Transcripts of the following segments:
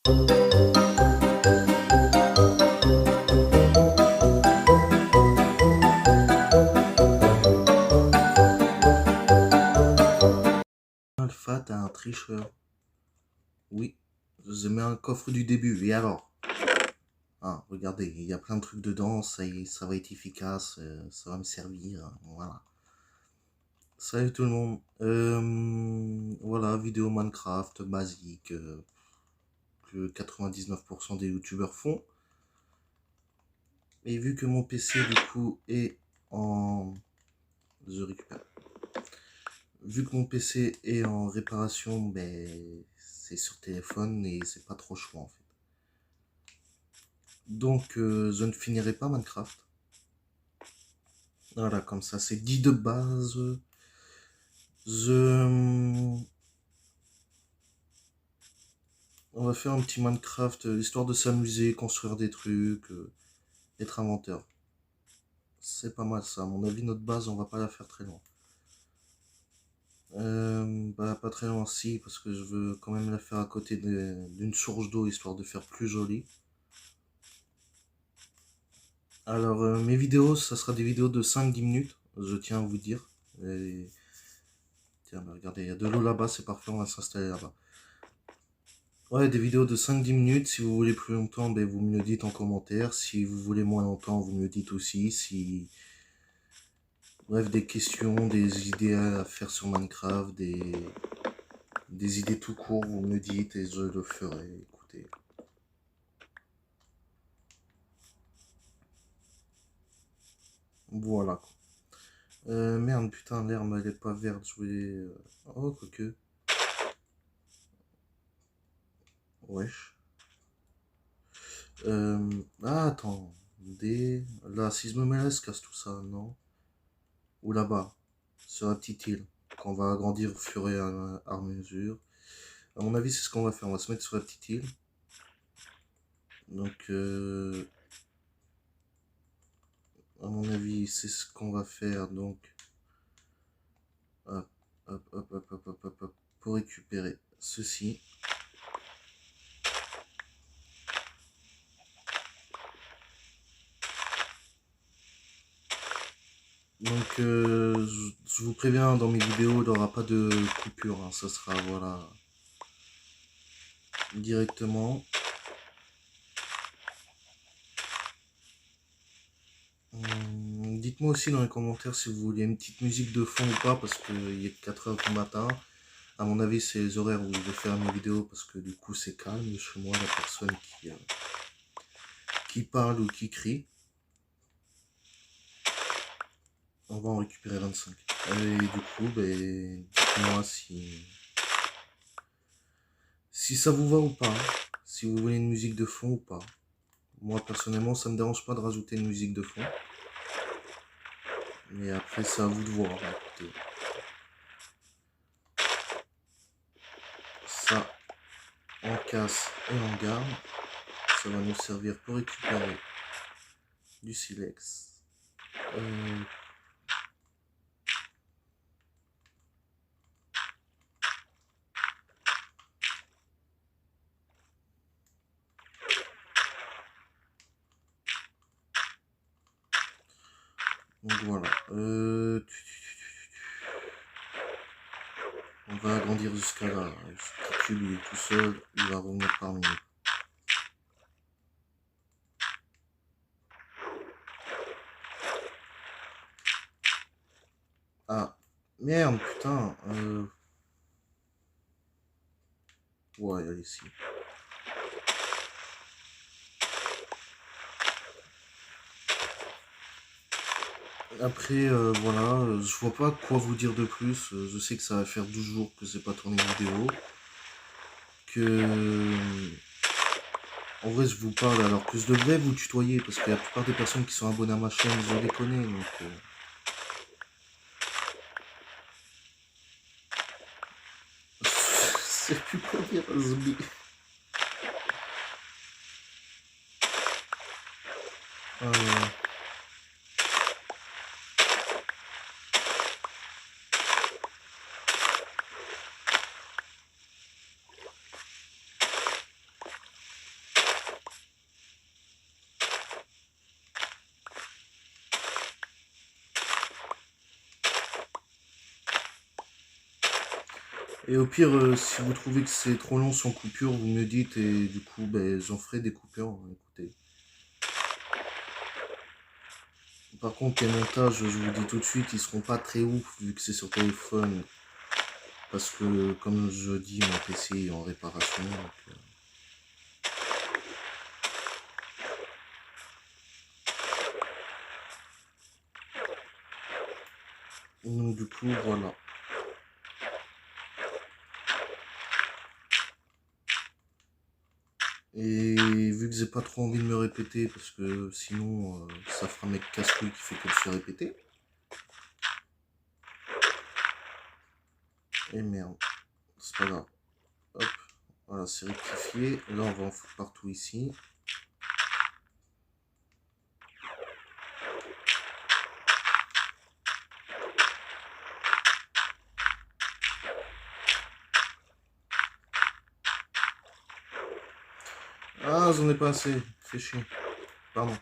Alpha, t'es un tricheur. Oui, je mets un coffre du début, et alors? Ah, regardez, il y a plein de trucs dedans, ça va être efficace, ça va me servir, voilà. Salut tout le monde. Voilà, vidéo Minecraft basique que 99% des youtubeurs font. Et vu que mon PC du coup est en... Je récupère. Vu que mon PC est en réparation, ben, c'est sur téléphone et c'est pas trop chaud en fait. Donc je ne finirai pas Minecraft. Voilà, comme ça, c'est dit de base. Je... On va faire un petit Minecraft, histoire de s'amuser, construire des trucs, être inventeur. C'est pas mal ça. À mon avis, notre base, on va pas la faire très loin. Bah, pas très loin, si, parce que je veux quand même la faire à côté d'une source d'eau, histoire de faire plus joli. Alors, mes vidéos, ça sera des vidéos de 5-10 minutes, je tiens à vous dire. Et... Tiens, bah, regardez, il y a de l'eau là-bas, c'est parfait, on va s'installer là-bas. Ouais, des vidéos de 5-10 minutes. Si vous voulez plus longtemps, ben, vous me le dites en commentaire. Si vous voulez moins longtemps, vous me le dites aussi. Si... Bref, des questions, des idées à faire sur Minecraft, des idées tout court, vous me le dites et je le ferai. Écoutez. Voilà. Merde, putain, l'herbe, elle est pas verte. Je voulais... Oh, quoique. Wesh. Ah, attends. Là, si je me mets là, se casse tout ça, non? Ou là-bas, sur la petite île, qu'on va agrandir au fur et à mesure. À mon avis, c'est ce qu'on va faire. On va se mettre sur la petite île. Donc, à mon avis, c'est ce qu'on va faire. Donc, hop, hop, hop, hop, hop, hop, hop, hop, pour récupérer ceci. Donc, je vous préviens, dans mes vidéos, il n'y aura pas de coupure. Hein. Ça sera, voilà, directement. Dites-moi aussi dans les commentaires si vous voulez une petite musique de fond ou pas, parce qu'il est 4 heures du matin. À mon avis, c'est les horaires où je vais faire mes vidéos, parce que du coup, c'est calme chez moi, la personne qui parle ou qui crie. On va en récupérer 25. Et du coup, ben, dites-moi si ça vous va ou pas. Si vous voulez une musique de fond ou pas. Moi, personnellement, ça me dérange pas de rajouter une musique de fond. Mais après, c'est à vous de voir. Écoutez. Ça, on casse et on garde. Ça va nous servir pour récupérer du silex. Donc voilà. On va agrandir jusqu'à là. Ce petit tube, il est tout seul. Il va revenir parmi nous. Ah, merde, putain. Ouais, elle est ici. Après, voilà, je vois pas quoi vous dire de plus. Je sais que ça va faire 12 jours que j'ai pas tourné une vidéo. En vrai, je vous parle alors que je devrais vous tutoyer parce que la plupart des personnes qui sont abonnées à ma chaîne, je les connais. Donc, c'est plus quoi dire, Zbi. Et au pire, si vous trouvez que c'est trop long sans coupure, vous me dites et du coup, ben, j'en ferai des coupures. Écoutez. Par contre, les montages, je vous dis tout de suite, ils seront pas très ouf vu que c'est sur téléphone. Parce que, comme je dis, mon PC est en réparation. Donc du coup, voilà. Et vu que j'ai pas trop envie de me répéter, parce que sinon, ça fera un mec casse-couille qui fait que se répéter. Et merde, c'est pas grave. Hop, voilà, c'est rectifié. Là, on va en foutre partout ici. Ah, j'en ai pas assez. Fais chier. Pardon.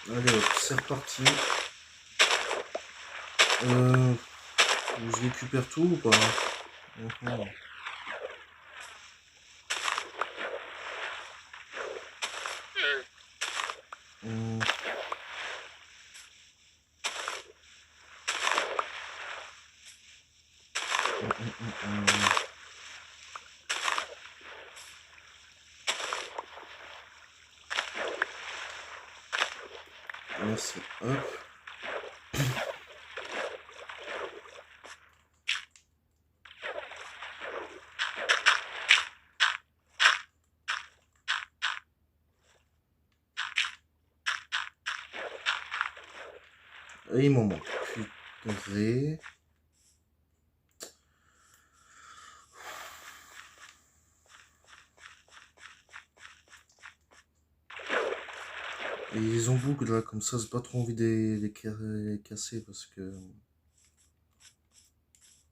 Allez hop, c'est reparti. Je récupère tout ou pas? Mhm. Mhm. Mhm. Merci. Hop. Et il m'en manque. Purée. Et ils ont boucle là, comme ça, j'ai pas trop envie de les casser parce que il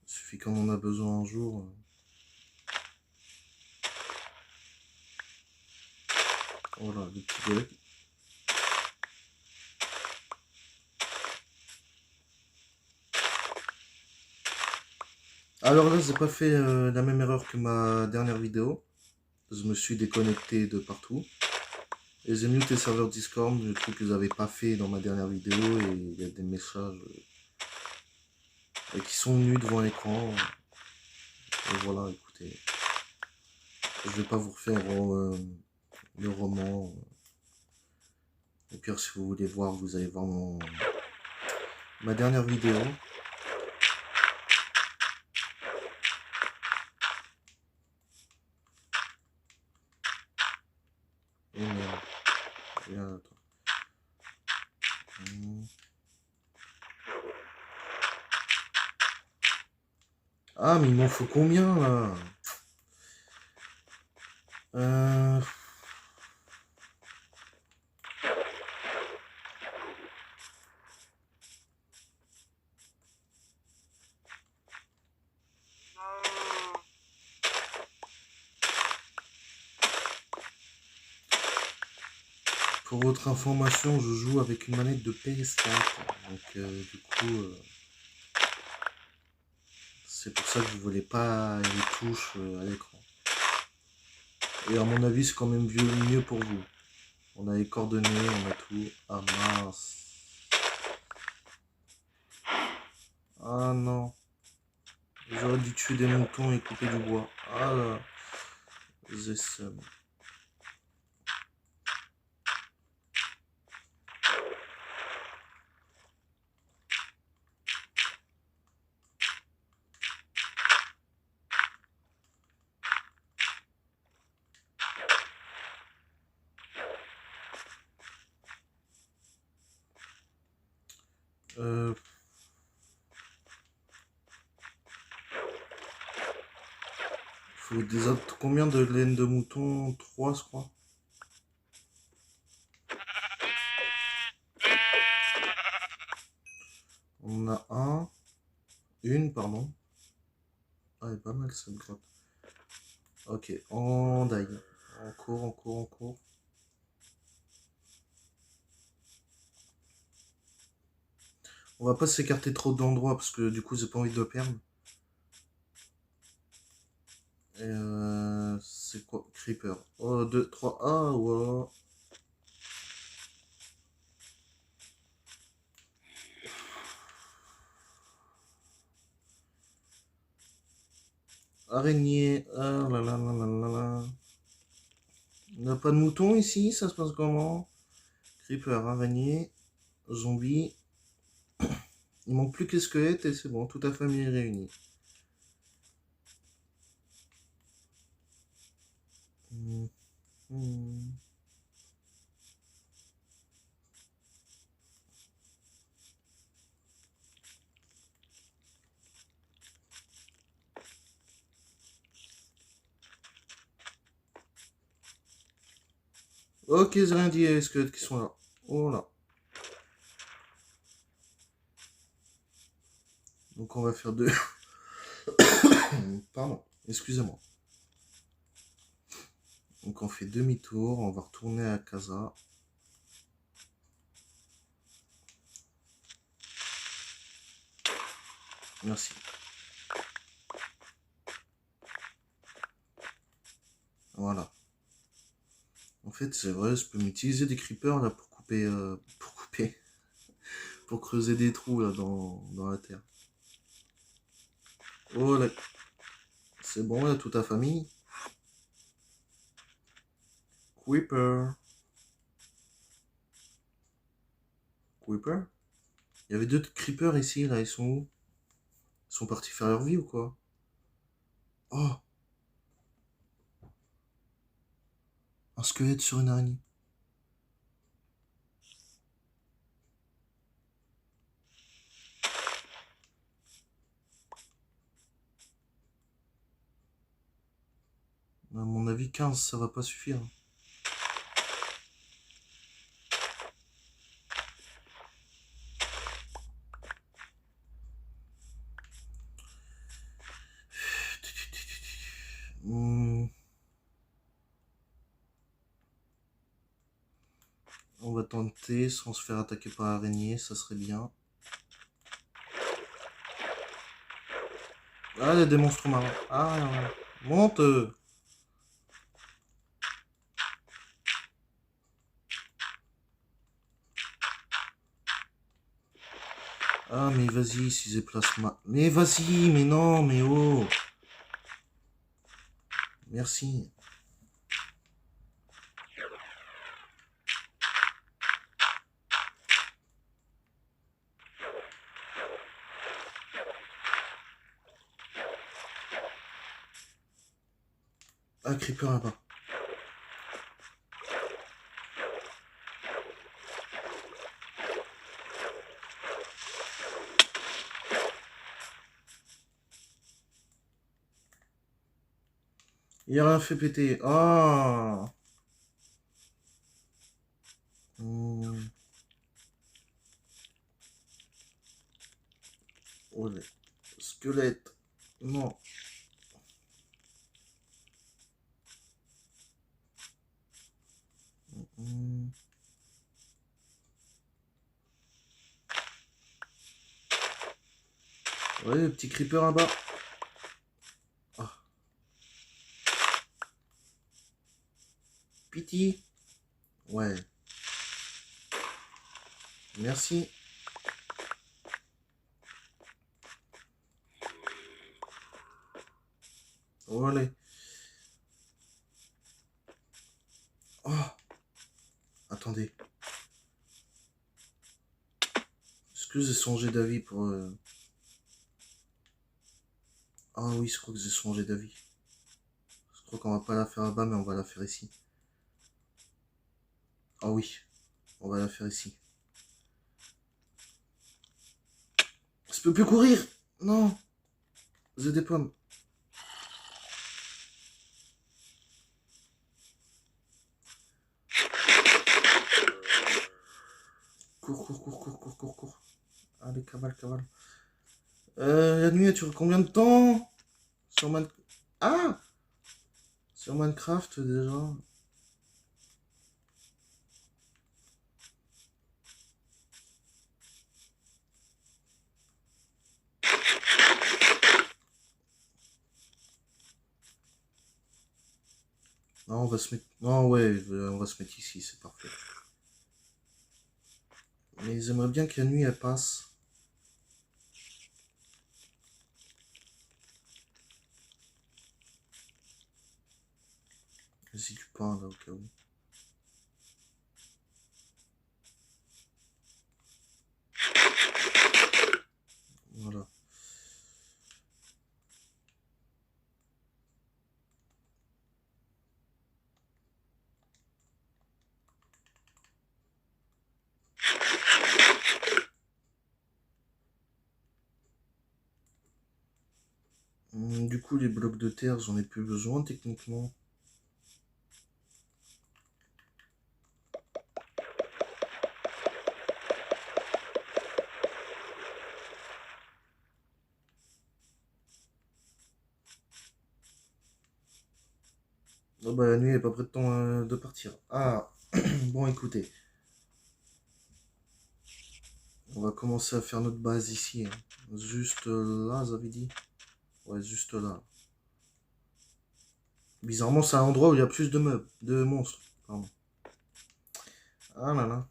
suffit qu'on en a besoin un jour. Voilà, le petit bug. Alors là, j'ai pas fait la même erreur que ma dernière vidéo. Je me suis déconnecté de partout. Et j'ai muté le serveur Discord, le truc que j'avais pas fait dans ma dernière vidéo. Et il y a des messages qui sont venus devant l'écran. Et voilà, écoutez. Je vais pas vous refaire le roman. Au pire, si vous voulez voir, vous allez voir ma dernière vidéo. Et merde. Regarde, attends. Ah, mais il m'en faut combien là? euh... Pour votre information, je joue avec une manette de PS4. Donc, du coup, c'est pour ça que je voulais pas les touches à l'écran. Et à mon avis, c'est quand même mieux pour vous. On a les coordonnées, on a tout. Ah mince. Ah non. J'aurais dû tuer des moutons et couper du bois. Ah là. J'ai seum. Euh... Faut des autres... Combien de laine de mouton? 3, je crois. On en a une, pardon. Ah, elle est pas mal cette grotte. Ok, on die. On court, on court, on court. On va pas s'écarter trop d'endroits parce que du coup, j'ai pas envie de le perdre. Et c'est quoi? Creeper. Oh, 2, 3. Ah, voilà. Araignée. Ah là là là là là là. Il n'y a pas de mouton ici, ça se passe comment? Creeper, araignée, zombie. Il manque plus que les squelettes et c'est bon, toute la famille est réunie. Hmm, hmm. Ok, j'ai rien dit, les squelettes qui sont là. Oh là. Donc on va faire deux. Pardon, excusez-moi. Donc on fait demi-tour, on va retourner à casa. Merci. Voilà. En fait, c'est vrai, je peux m'utiliser des creepers là pour couper, pour creuser des trous là dans la terre. Oh là, c'est bon là, toute ta famille. Creeper. Creeper. Il y avait deux creepers ici là, ils sont où? Ils sont partis faire leur vie ou quoi? Oh, un squelette sur une araignée. À mon avis, 15, ça va pas suffire. Hmm, on va tenter sans se faire attaquer par l'araignée, ça serait bien. Ah, il y a des monstres marins. Ah, monte! Ah, mais vas-y, si j'ai plasma. Mais vas-y, mais non, mais oh! Merci. Ah, creeper là-bas. Il a rien fait péter. Ah! Hmm. Oh, les squelettes. Non. Hmm. Ouais, le petit creeper là-bas. Ah, pitié. Ouais, merci. Oh, allez. Oh, attendez. Est-ce que j'ai changé d'avis pour... Ah oui, je crois que j'ai changé d'avis. Je crois qu'on va pas la faire là-bas, mais on va la faire ici. Ah oui, on va la faire ici. Je peux plus courir. Non, j'ai des pommes. Cours, cours, cours, cours, cours, cours, cours. Allez, cavale, cavale. La nuit, elle dure combien de temps? Sur Man... Ah! Sur Minecraft, déjà. Non, on va se mettre... Non, ouais, on va se mettre ici, c'est parfait. Mais j'aimerais bien que la nuit, elle passe. Si tu parles, là, au cas où. Voilà. Du coup, les blocs de terre, j'en ai plus besoin, techniquement. Oh bah, la nuit est pas près de temps de partir. Ah, bon, écoutez. On va commencer à faire notre base ici, hein. Juste là, vous avez dit? Ouais, juste là. Bizarrement, c'est un endroit où il y a plus de meubles, de monstres. Pardon. Ah là là.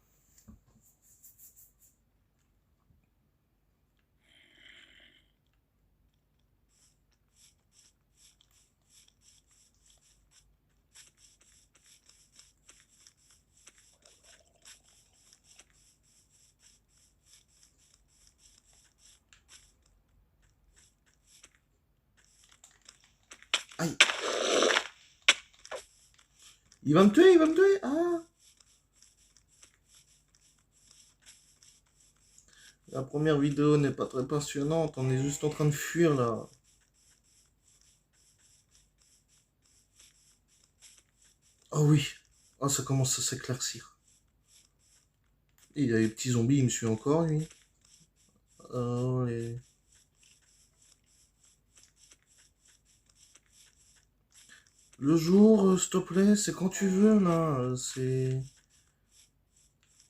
Aïe. Il va me tuer, il va me tuer. Ah. La première vidéo n'est pas très passionnante. On est juste en train de fuir là. Oh oui. Oh, ça commence à s'éclaircir. Il y a les petits zombies, il me suit encore, lui. Oh, les... Le jour, s'il te plaît, c'est quand tu veux, là. C'est...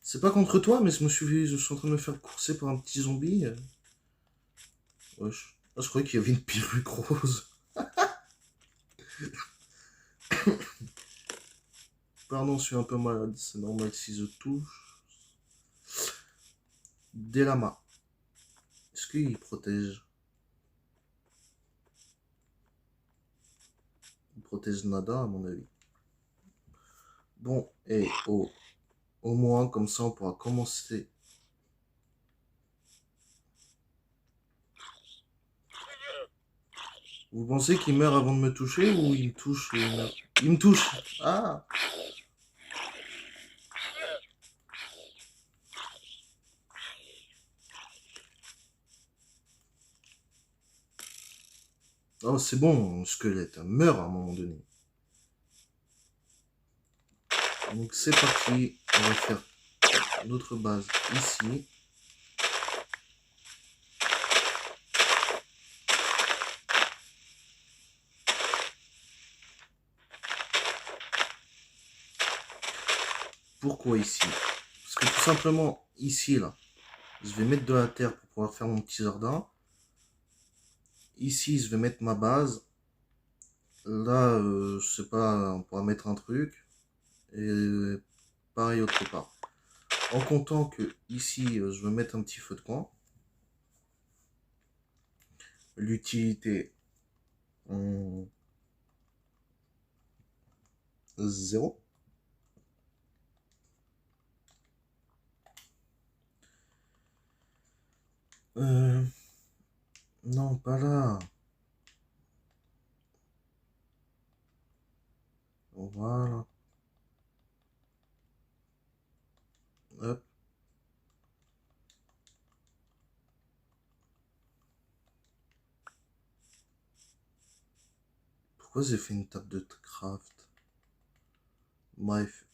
C'est pas contre toi, mais je suis en train de me faire courser par un petit zombie. Wesh. Ah, je croyais qu'il y avait une perruque rose. Pardon, je suis un peu malade. C'est normal si je touche. Des lamas. Est-ce qu'il protège? Il protège nada, à mon avis. Bon, et au moins, comme ça, on pourra commencer. Vous pensez qu'il meurt avant de me toucher ou il me touche et il meurt? Il me touche! Ah! Oh, c'est bon, squelette. Meurt à un moment donné. Donc, c'est parti. On va faire notre base ici. Pourquoi ici? Parce que tout simplement, ici, là, je vais mettre de la terre pour pouvoir faire mon petit jardin. Ici, je vais mettre ma base. Là, je sais pas, on pourra mettre un truc. Et pareil autre part. En comptant que ici, je vais mettre un petit feu de camp. L'utilité, 0. Euh, non, pas là. Voilà. Hop. Pourquoi j'ai fait une table de craft? Bref.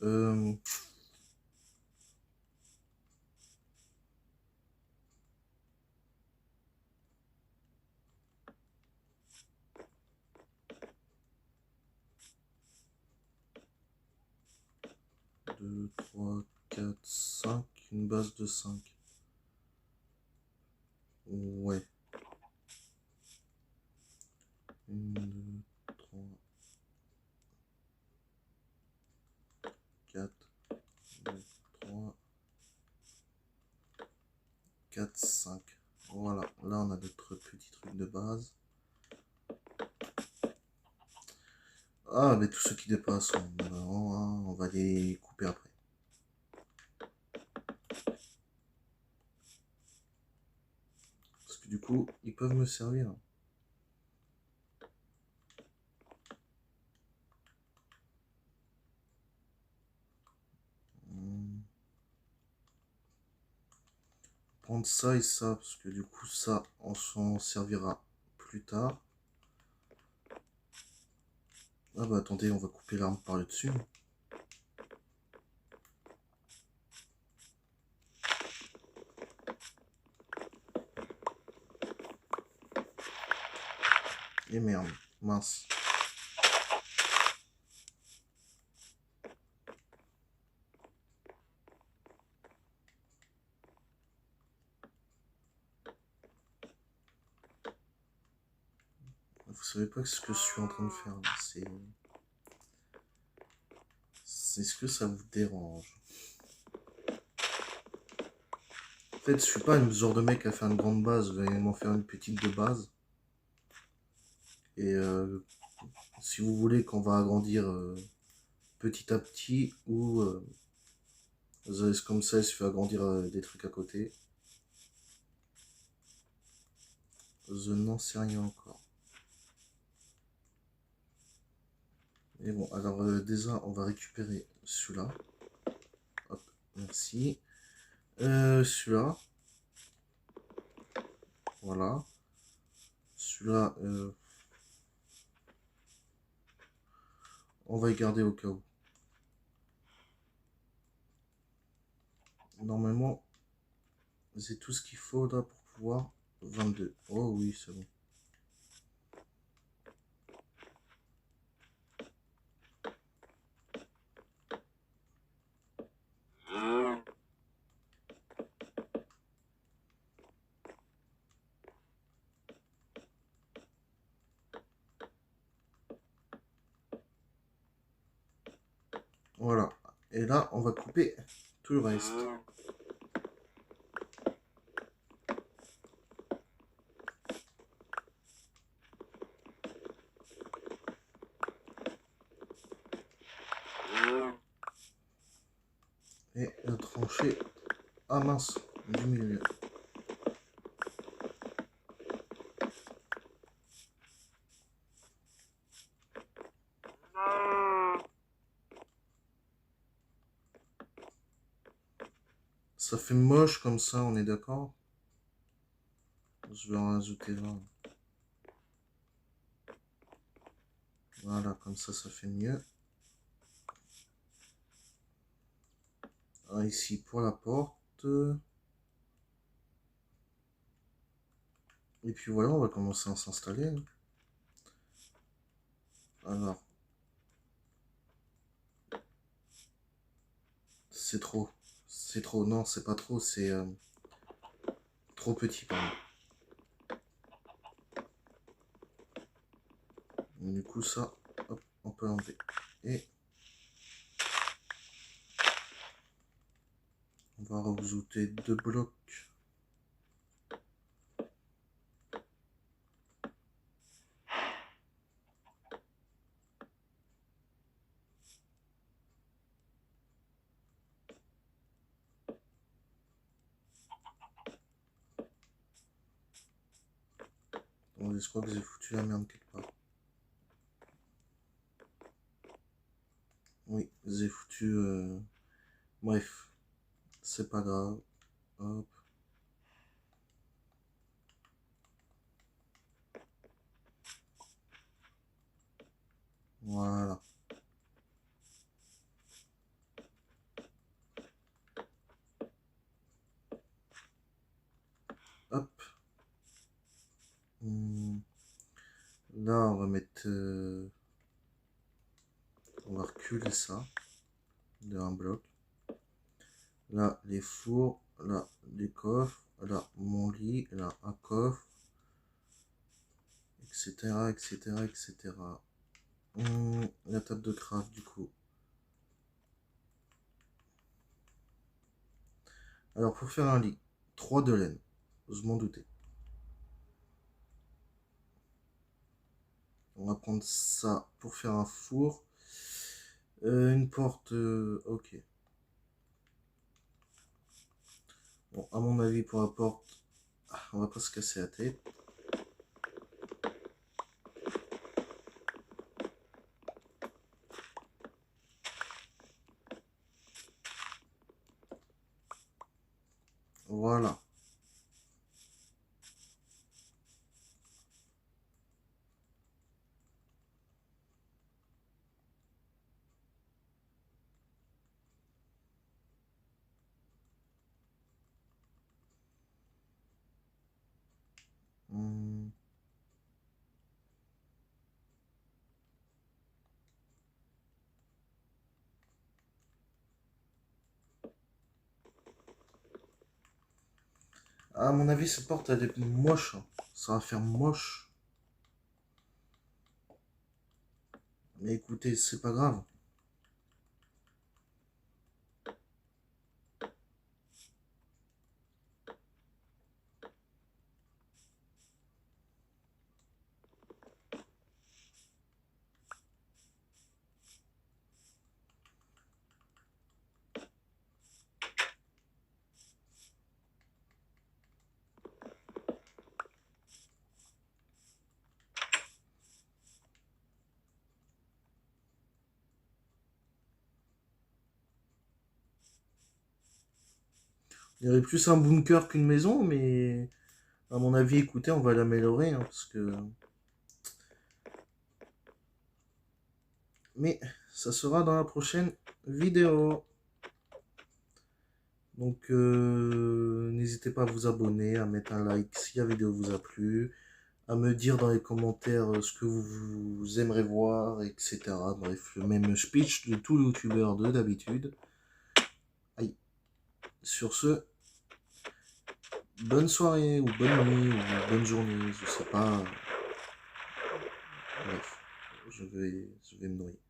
2, 3, 4, 5. Une base de 5. Ouais. 1, 2, 3. 4, 5. Voilà, là on a notre petit truc de base. Ah, mais tous ceux qui dépassent, on va les couper après. Parce que du coup, ils peuvent me servir. Prendre ça et ça, parce que du coup, ça, on s'en servira plus tard. Ah bah attendez, on va couper l'arme par le dessus. Et merde, mince. Vous savez pas ce que je suis en train de faire là, c'est ce que ça vous dérange. En fait, je suis pas le genre de mec à faire une grande base, je vais m'en faire une petite de base. Et si vous voulez qu'on va agrandir petit à petit, ou comme ça, il se fait agrandir des trucs à côté. Je n'en sais rien encore. Et bon, alors déjà, on va récupérer celui-là. Hop, merci. Celui-là. Voilà. Celui-là, on va y garder au cas où. Normalement, c'est tout ce qu'il faut là pour pouvoir... 22. Oh oui, c'est bon. Voilà. Et là, on va couper tout le reste. Et la tranchée. Ah mince, du milieu. Ça fait moche comme ça, on est d'accord? Je vais en rajouter 20. Voilà, comme ça fait mieux. Ah, ici pour la porte. Et puis voilà, on va commencer à s'installer. Alors, c'est trop. C'est trop. Non, c'est pas trop, c'est trop petit, pardon. Du coup, ça, hop, on peut l'enlever. Et on va rajouter 2 blocs. Je crois que j'ai foutu la merde quelque part. Oui, j'ai foutu... Bref, c'est pas grave. Hop. Voilà. Hop. Là, on va mettre... on va reculer ça de un bloc. Là, les fours. Là, les coffres. Là, mon lit. Là, un coffre. Etc. etc. etc. La table de craft, du coup. Alors, pour faire un lit, 3 de laine. Je m'en doutais. On va prendre ça pour faire un four. Une porte, ok. Bon, à mon avis, pour la porte, on va pas se casser la tête. Voilà. Hmm. À mon avis, cette porte, elle est moche, hein. Ça va faire moche. Mais écoutez, c'est pas grave. Il y aurait plus un bunker qu'une maison, mais à mon avis, écoutez, on va l'améliorer, hein, parce que... Mais ça sera dans la prochaine vidéo. Donc, n'hésitez pas à vous abonner, à mettre un like si la vidéo vous a plu, à me dire dans les commentaires ce que vous aimeriez voir, etc. Bref, le même speech de tout youtubeur de d'habitude. Aïe. Sur ce, bonne soirée, ou bonne nuit, ou bonne journée, je sais pas. Bref, je vais me noyer.